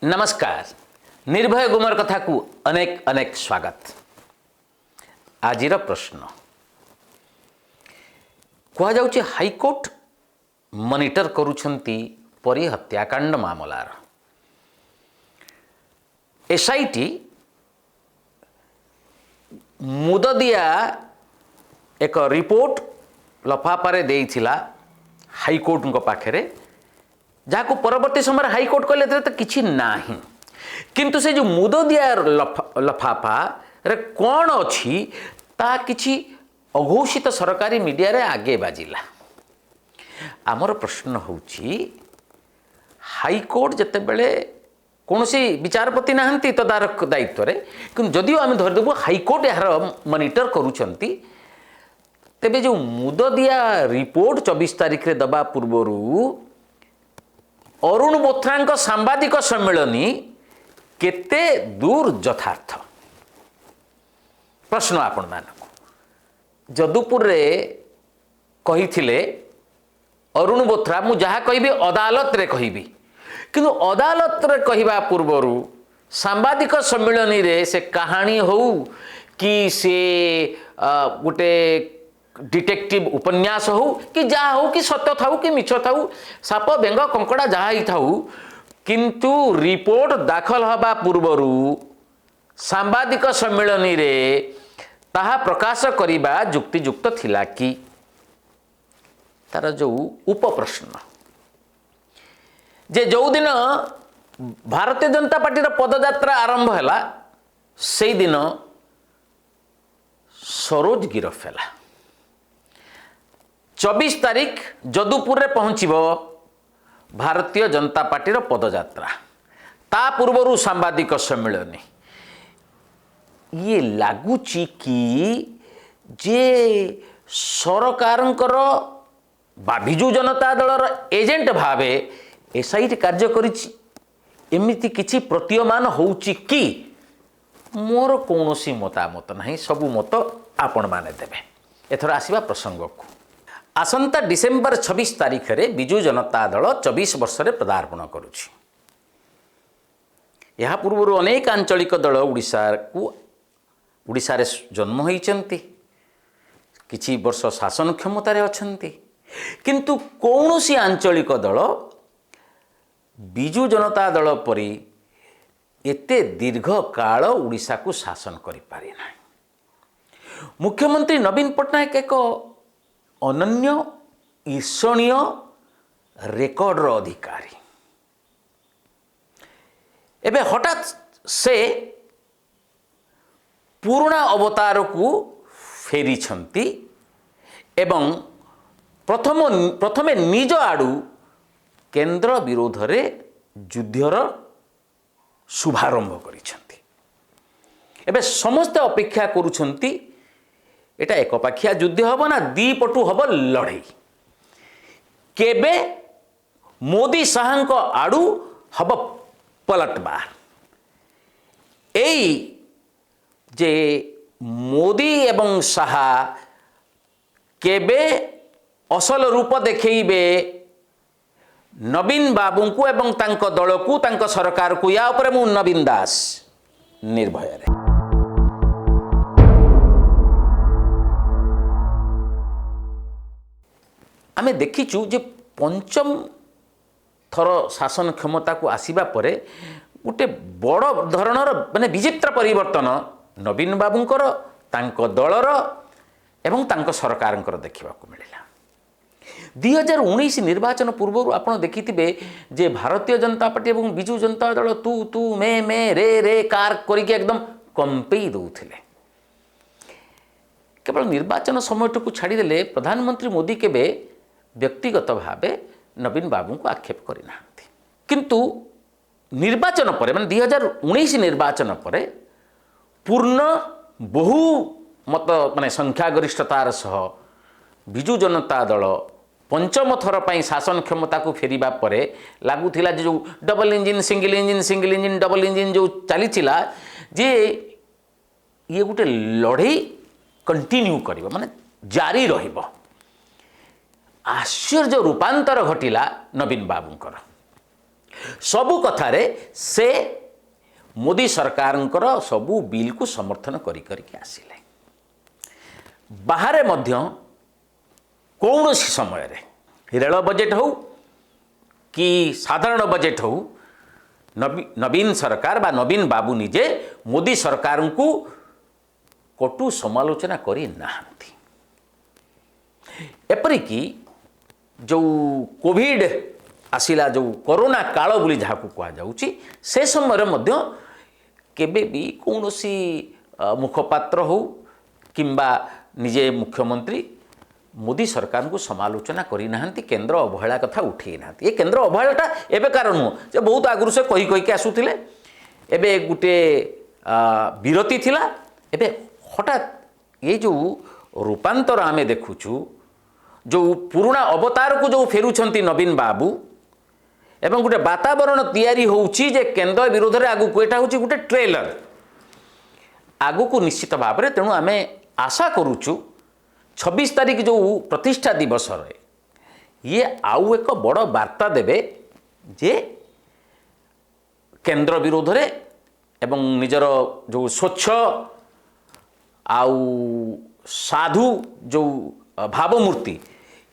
नमस्कार। निर्भय गुमर कथा को अनेक अनेक स्वागत। आजिर प्रश्न कह जाउछि हाईकोर्ट मॉनिटर करुछंती परी हत्याकांड मामलार। एसआईटी मुददिया एक रिपोर्ट लफाफारे देइथिला हाईकोर्ट को पाखरे, जहाँ परवर्ती समय हाईकोर्ट कहले तो किसी ना, किंतु से जो मुददिया लफाफा रे कौन अच्छी ता किसी अघोषित सरकारी मीडिया रे आगे बाजिला। आमर प्रश्न होउछि हाईकोर्ट जते बेले कौन सी विचारपति नहांती तदारक दायित्व रे, कि जदिও आम धरदेबू हाईकोर्ट यार मॉनिटर करुछंती, तेबे जो मुददिया रिपोर्ट 24 तारिख रे दबा पूर्वरु अरुण बोथ्रा सांबादिक सम्मेलनी केते दूर यथार्थ। प्रश्न आपण मानक जदुपुर रे कही अरुण बोथ्रा मु जहाँ कहि अदालत रे कहि, किंतु अदालत रे कहवा पूर्वरु सांबादिक सम्मेलनी रे से कहानी हो कि से गोटे डिटेक्टिव उपन्यास हो कि जहाँ हो कि सत्य थाऊ कि मिछ थाऊ, साप बेंग कंकड़ा जहाँ ही थाऊ, किंतु रिपोर्ट दाखल हवा पूर्वरु सांबादिक सम्मेलनी रे ताहा प्रकाश करिबा जुक्तियुक्त थिला कि? तार जो उपप्रश्न जे जो दिन भारतीय जनता पार्टी पदयात्रा आरंभ हैला से दिन सरोज गिरफ हैला। 24 तारिख जदुपुर रे पहुँचब भारतीय जनता पार्टी पदयात्रा, ता पूर्वरु सांबादिक सम्मेलनी। ये लगुच कि जे सरकारंकर बा बिजु जनता दलर एजेंट भावे एसआईटी कार्य करिछि, एमिति किछि प्रतीयमान होउछि कि? मोर कौनसी मतामत नहीं, सबु मत आपण माने देबे। एथर आसीबा प्रसंग को। आसंता डिसेम्बर 26 तारिख रे बिजु जनता दल 24 वर्ष रे पदार्पण करुछि। यह पूर्व अनेक आंचलिक दल उड़ीसा रे जन्म होइचंती, किछि वर्ष शासन क्षमता रे अछंती, किंतु कौनसी आंचलिक दल बिजु जनता दल परी एते दीर्घ काल उड़ीसा को शासन करि पारि ना। मुख्यमंत्री नवीन पट्टनायक एक अनन्य ईर्षणीय रेकर्ड अधिकारी। एबे हठात से पुराना अवतार को फेरी छंती एवं प्रथमे निज आड़ू केंद्र विरोध रे युद्धर शुभारंभ करिछंती। एबे समस्त अपेक्षा करुछंती एटा एकपाखिया युद्ध हब ना दीपटु हब लड़ई, केबे मोदी शाह आड़ू हब पलटबार। एई जे मोदी एवं शाह केबे असल रूप देखैबे नवीन बाबू को एवं तांको दल को तांको सरकार को, या उपरे मु नवीन दास निर्भय रे। आमे देखिचु जे पंचम थर शासन क्षमता को आसीबा परे गोटे बड़ धरणर माने विचित्र परिवर्तन नवीन बाबूंकर, तांको दलर एवं तांको सरकारंकर देखा मिलला। 2019 निर्वाचन पूर्व आपड़ देखिथिबे जे भारतीय जनता पार्टी एवं बिजु जनता दल तू तू मे रे रे कार करिके एकदम कंपेई दउथिले। केवल निर्वाचन समयटू को छाड़ीदेले प्रधानमंत्री मोदी केबे व्यक्तिगत भावे नवीन बाबू को आक्षेप करना, किंतु निर्वाचन पर माने 2019 निर्वाचन पर पूर्ण बहु मत माने संख्यागरिष्ठतार सह बिजु जनता दल पंचम थर पर शासन क्षमता को फेरिबा परे लागुथिला जो double engine single engine double engine जो चली जे ये गोटे लड़ई कंटिन्यू करिबो माने जारी रहिबो। आश्चर्य रूपांतर घटिला नवीन बाबूंकर। सबु कथारे से मोदी सरकारंकर सबु बिल को समर्थन करके आसिले। बाहर मध्य कौन समय रेल बजेट हो कि साधारण बजेट हो नवीन सरकार बा नवीन बाबू निजे मोदी सरकार को कटु समालोचना करी नाहंती। एपरिकी जो कोविड आसिला जो कोरोना काल बोली जहाँ को कहा जाउची से समय मध्य केबे भी कौनसी मुखपात्र हो किंबा निजे मुख्यमंत्री मोदी सरकार को समालोचना करी नाहंती, केंद्र अवहेला कथा उठे नाहंती। ये केंद्र अवहेलाटा एबे कारण नुह जे बहुत आगुर से कही कही के आसुथिले, एबे गुटे विरति थिला, एबे हठात ये जो रूपांतर आमे देखुछु जो पुराना अवतार को जो फेरुछंती नवीन बाबू एवं गोटे वातावरण तैयारी होउची जे केंद्र विरोध रे आगु को एटा होची गोटे ट्रेलर आगु को निश्चित भाव में। तेणु आमे आशा करूछु 26 तारीख जो प्रतिष्ठा दिवस रे ये आउ एक बड़ वार्ता देवे जे केंद्र विरोध रे एवं निजर जो स्वच्छ आउ साधु जो भावमूर्ति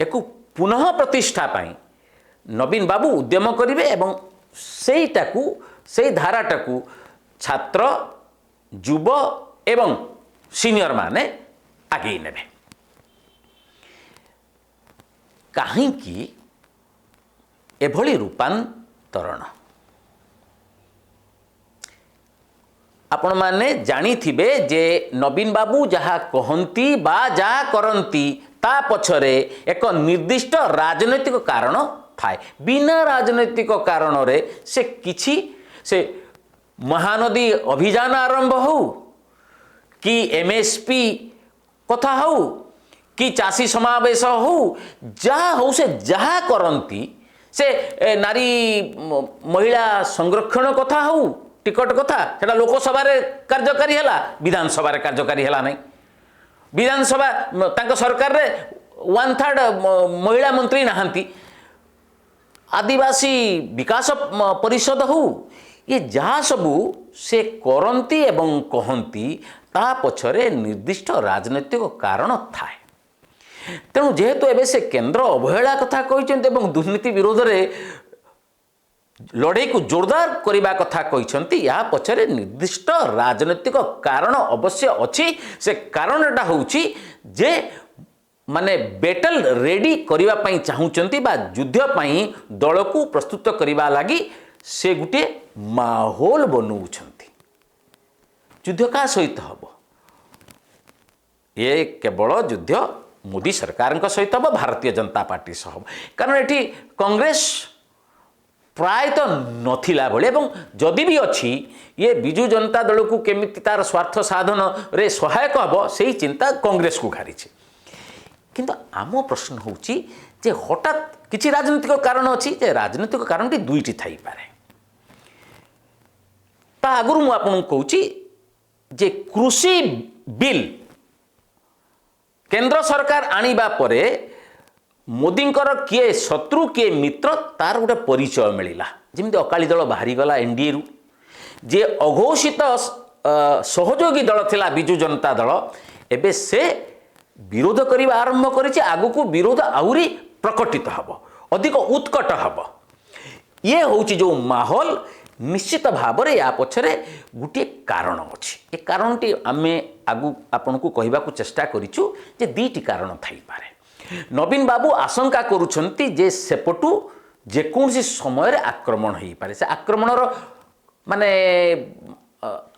एक पुनः प्रतिष्ठा पाई नवीन बाबू उद्यम करिवे एवं सेईटाकू से धाराटाकू छात्र युव एवं सीनियर माने आगे नेबे। काहींकि एभली रूपांतरण आपण माने जानी थिबे जे नवीन बाबू जहाँ कहंती बा जहाँ करंती ता पछरे एक निर्दिष्ट राजनैतिक कारण थाए। बिना राजनैतिक कारण रे से किछि से महानदी अभियान आरंभ हो कि एमएसपी कथा हो कि चाषी समावेश हो जहाँ हो से जहाँ करंती से नारी महिला संरक्षण कथा हो टिकट कथा सेटा लोकसभा रे कार्यकारी हैला विधानसभा रे कार्यकारी हैला नहीं। विधानसभा तांको सरकार रे 1/3 महिला मंत्री नहांती। आदिवासी विकास परिषद हो ये जहाँ सबू से करंती एवं कहंती ता पछरे निर्दिष्ट राजनैतिक कारण थाए। तेणु जेहेतु एबे से केंद्र अवहेला कथा कहिसेंते एवं दुर्नीति विरोध रे लड़ाई को जोरदार करने कथा कहते या पछरे निर्दिष्ट राजनैतिक कारण अवश्य अच्छी। से कारणटा होउची जे माने बेटल रेडी करिवा पई चाहुचंती बा युद्ध पई दल को प्रस्तुत करिवा लागि से गुटे माहौल बनौछंती। युद्ध का सहित हबो ये केवल युद्ध मोदी सरकार सहित हम भारतीय जनता पार्टी सह हम कारण एटी कांग्रेस प्राय तो नथिला भले एवं जदि भी अच्छी ये बिजु जनता दल को केमिति तार स्वार्थ साधन रे सहायक हम से चिंता कांग्रेस को घारी किंतु आम प्रश्न होची जे हठात किसी राजनीतिक कारण अच्छी जे राजनीतिक कारण टी दुईटी थाई पारे। ता आगुरु मु आपन कहूची जे कृषि बिल केंद्र सरकार आनिबा परे मोदींकर किए शत्रु किए मित्र तार गोटे परिचय मिलला। जमी अकाली दल बाहरी गला एनडीए रु जे अघोषित सहयोगी दल थिला बिजु जनता दल एबे से विरोध करने आरंभ करिछि। आगु को विरोध आउरी प्रकटित हब अधिक उत्कट हब। ये होछि जो माहौल निश्चित भाव रे या पछरे गुटे कारण अछि। ए कारणटी आमे आगु आपन को कहबा को चेष्टा करिछु जे दीटी कारण थाई पारे। नवीन बाबू आशंका करुछंती जे सेपटू जेकोसी समय रे आक्रमण होई पारे। से आक्रमणर माने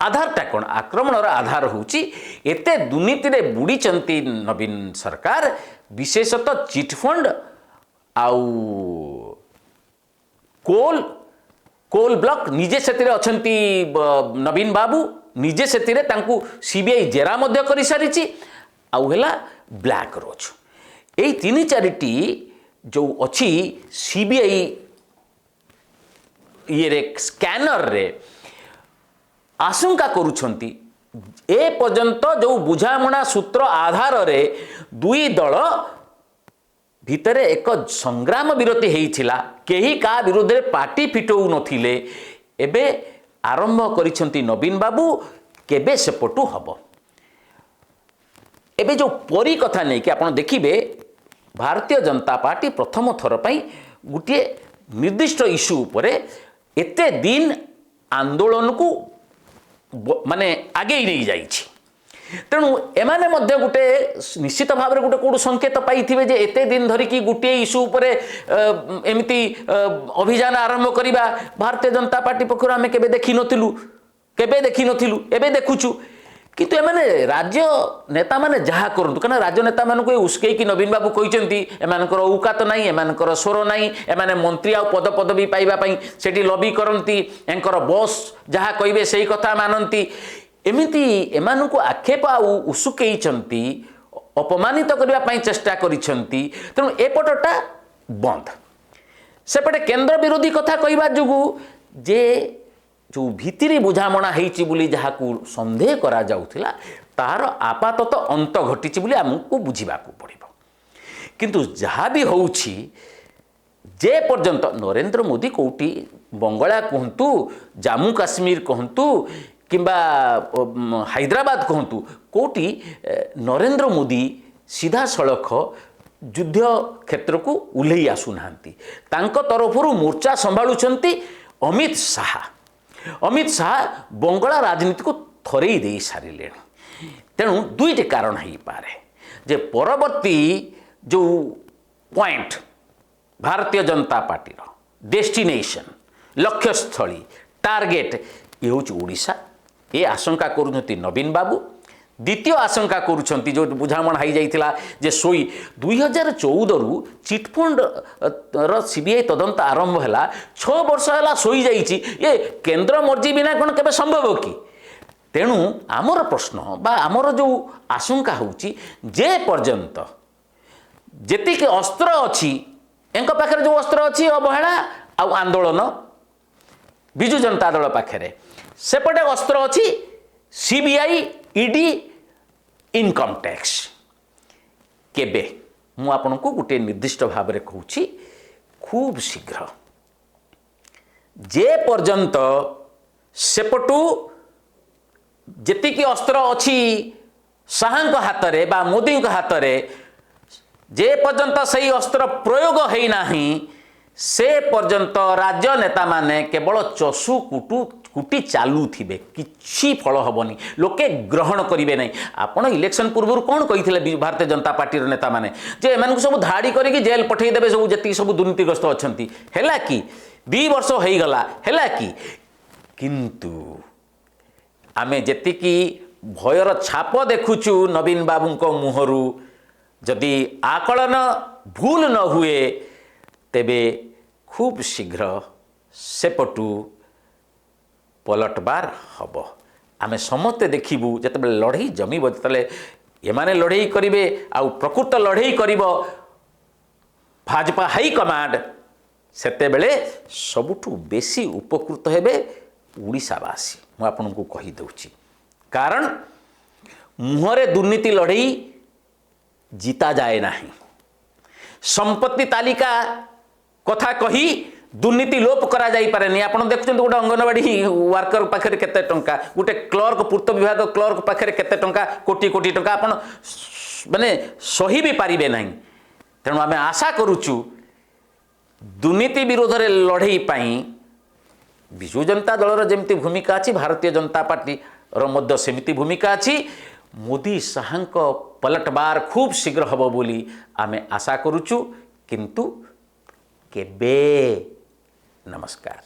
आधारटा कौन आक्रमणर आधार होची एते दुर्नीति रे बुड़ी चंती नवीन सरकार विशेषतः चिटफंड आउ कोल ब्लॉक निजे सेतिरे अछंती नवीन बाबू निजे सेतिरे तांकू सीबीआई जेरा मध्य करि सारिची आउ हेला ब्लैक रोज एई तीन चारिटी जो अच्छी सीबीआई ये रे स्कैनर रे आशंका करुछंती ए पर्यंत जो बुझामणा सूत्र आधार रे दुई दल भितर एक संग्राम विरति होइथिला केही का विरोध में पार्टी फिटऊ नथिले एबे आरंभ करिसंती नवीन बाबू केबे सेपटू हब एबे जो परी कथा नहीं कि आपण देखिबे भारतीय जनता पार्टी प्रथम थर पई गुटिए निर्दिष्ट इश्यू उपरे एते दिन आंदोलन को माने आगे नहीं जाइछि तेणु एमाने मध्य गोटे निश्चित भाव में गोटे कौट संकेत पाइथिबे जे एते दिन धरिकी गोटे इश्यू उपरे एमिति अभियान आरंभ करिबा भारतीय जनता पार्टी पक्षर आमे केबे देखि नथिलु एबे देखुछु किंतु एमाने राज्य नेता माने जहा करंतु कना राज्य नेता मानको उस्के कि नवीन बाबू कहिसेंती एमानकर औकात नाही एमानकर स्वर नाही एमाने मंत्री आ पद पदवी पाइबा पई सेठी लॉबी करंती एंकर बॉस जहा कहिबे सेही कथा मानंती एमिति एमाननको आक्षेप आ उसुकेइचंती अपमानित करबा पई चेष्टा करिसंती तेणु एपटटा बंद सेपटे केंद्र विरोधी कथा कहिबा जुगु जे जो भितरी बुझामणा होइछि बोली जहाकू संदेह करा जाउथिला तार आपातत अंत घटिछि बोली हमकु बुझिबाकू पड़िबो किंतु जहा भी होउछि जे पर्यंत नरेंद्र मोदी कोटी बंगला कहंतु जम्मू काश्मीर कहंतु किंबा हैदराबाद कहंतु कोटी नरेंद्र मोदी सीधा सड़क युद्ध क्षेत्र को उल्लई आसुनांती तांको तरफरु मोर्चा संभाळुचंती अमित शाह बंगला राजनीति को थरई दे सारे तेणु दुईट कारण हो पारे जे परवर्ती जो point Bharatiya Janata party destination लक्ष्यस्थली target ये हूँ ओडिशा ये आशंका करुँच नवीन बाबू द्वितीय आशंका करुँच जो बुझामणा हो जाइथिला जे सोई 2014 रु चिटफंड सीबीआई तदंत आरंभ है 6 वर्ष है सोई जाइछि ये केंद्र मर्जी बिना कौन केबे संभव कि तेणु आमर प्रश्न बा आमर जो आशंका होउछि जे पर्यंत जेतिक अस्त्र अच्छी एंक पाखरे जो अस्त्र अच्छी अवहेला आ आंदोलन बिजु जनता दल पाखरे सेपटे अस्त्र अच्छी सीबीआई ईडी इनकम टैक्स केबे मु आपन को गोटे निर्दिष्ट भाव में कहूँ खूब शीघ्र जे पर्यंत सेपटू जेतिकी अस्त्र अच्छी शाह हाथ में बा मोदी हाथ में जे पर्यंत सही अस्त्र प्रयोग है नाही से पर्यंत राज्य नेता माने केवल चषु कुटी चालू थिबे किछि फल हबनी लोके ग्रहण करिवे नहीं आपण इलेक्शन पूर्व कौन कही भारतीय जनता पार्टी नेता माने जे एमानकु सब धाड़ी करिक जेल पठेई देबे सब जति सब दुर्नीतिग्रस्त अछंती हैला कि 2 वर्ष हो गला हैला कि किंतु आमे जेतिकी भयर छाप देखुचु नवीन बाबूंको मुहरु जदि आकलन भूल न हुए तेबे खूब शीघ्र सेपटू पलटबार हब आमे समस्ते देखिबू जते लड़ई जमीब जते एमाने लड़ई करिवे आउ प्रकृत लड़ई करिवो भाजपा हाई कमांड सेते बेले सबुठू बेसी उपकृत हेबे ओडिशावासी मु आपनकु कहि दउची कारण मुहरे दुर्नीति लड़ई जीता जाए नाही संपत्ति तालिका कथा कही दुर्नीति लोप करा जाई पारे नहीं आपण देखुछन गोटे अंगनवाड़ी वर्कर पाखरे केते टंका गोटे क्लर्क पूर्त विभाग क्लर्क पाखरे केते टंका कोटी कोटी टंका आपण माने सही भी पारिबे नाही तेणु आमे आशा करूचु दुर्नीति विरोध रे लड़ई पाई बिजु जनता दलर जेमती भूमिका अछि भारतीय जनता पार्टी रो मध्य सेमिति भूमिका अछि मोदी शाहंक पलटबार खूब शीघ्र हब बोली आमे आशा करूचु किंतु केबे नमस्कार।